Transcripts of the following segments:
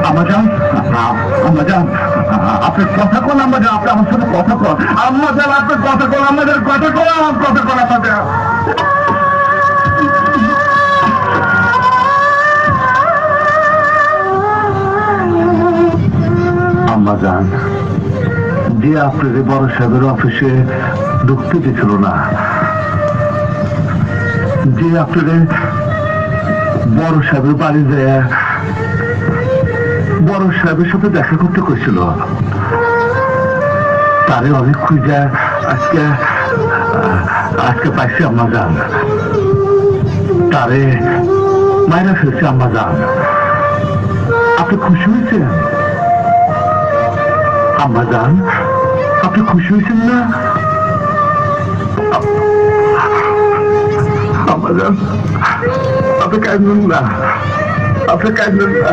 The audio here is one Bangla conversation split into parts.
আম্মাজান, আম্মাজান, আপনার কথা কোন আম্মাজান? আপনি আমার সাথে কথা কন আম্মাজান, আপনার কথা কোন আম্মাজান? কথা কোন, কথা কোন আম্মাজান? আম্মাজান, যে আপনার বড় সাহেবের অফিসে ঢুকতে দিছিল না, যে আপনার বড় সাহেবের বাড়ি যায় বড় সাহেবের সাথে দেখা করতে কইছিল, তারে অনেক খুঁজে আজকে আজকে পাইছি আম্মাজান। তারে মাইরা ফেলছে আম্মাজান। আপনি খুশি হয়েছেন আম্মাজান? আপনি খুশি হয়েছেন না আম্মাজান? আপনি কাঁদবেন না, আপনি কাঁদবেন না।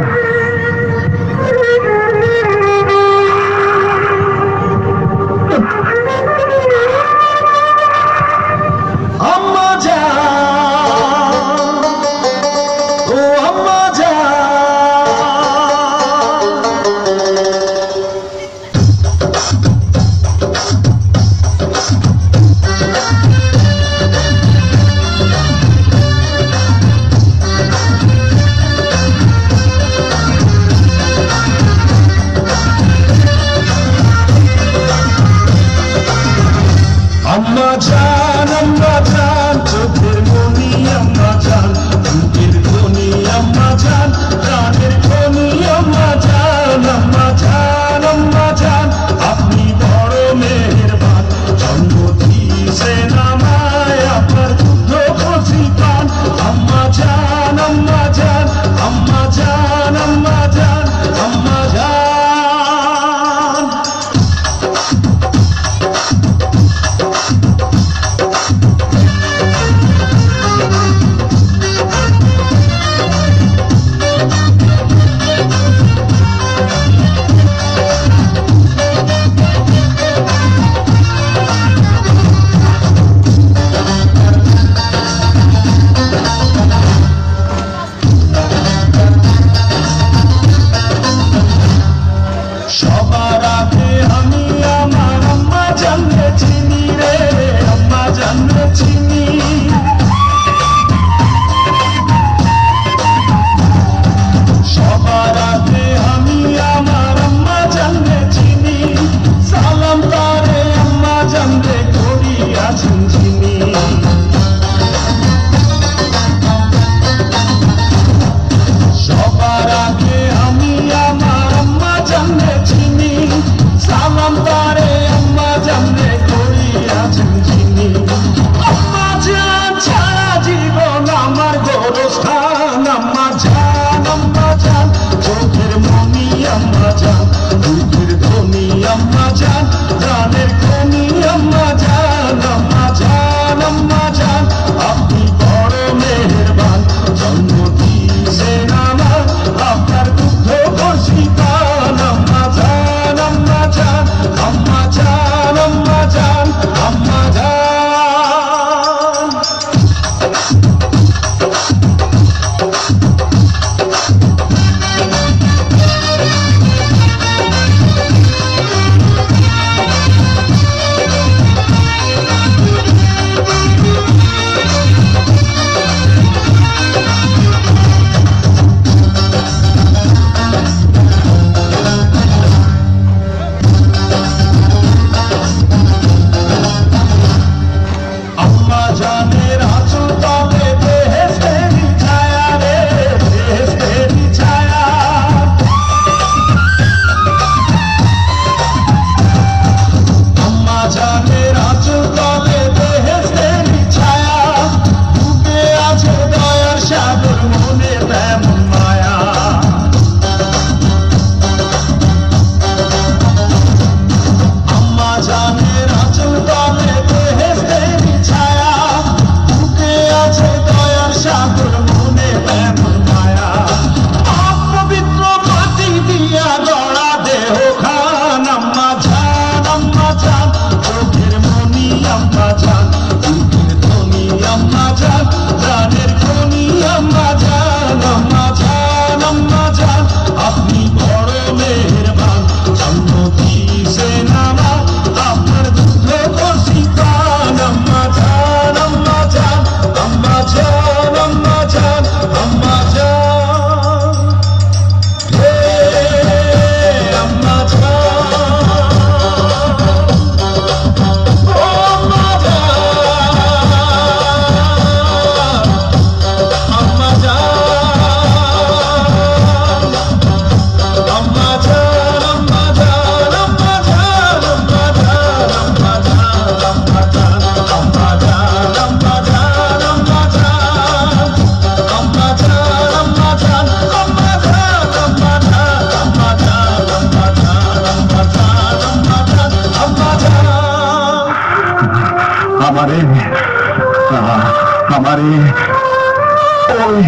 ওই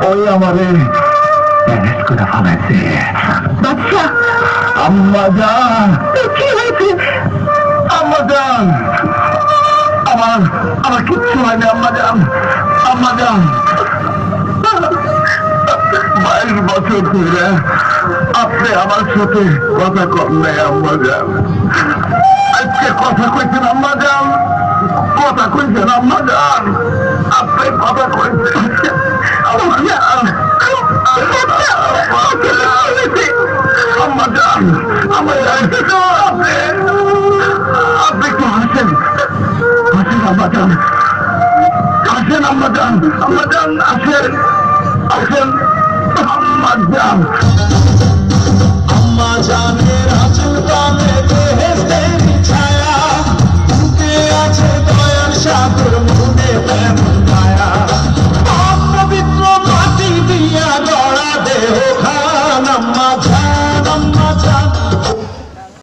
ওই আমারে ম্যানেজ করে ফেলাইছে। বাচ্চা আম্মা জান, কি হয়েছে? আম্মা জান, আমার আমার কিচ্ছু হয়নি আম্মা জান। আম্মা জান, 22 বছর ধরে আপনি আমার সাথে কথা কম নাই আম্মা জান। আজকে কথা কইছেন আম্মা জান, কথা কইছেন আম্মা জান, আপনি কথা কইছেন আম্মা জান। আম্মা জান, আম্মা জান, আপনি একটু হাসেন, হাসেন আম্মা জান, হাসেন আম্মা জান, আম্মা জান আসেন, আসেন আম্মা জান। আম্মা জান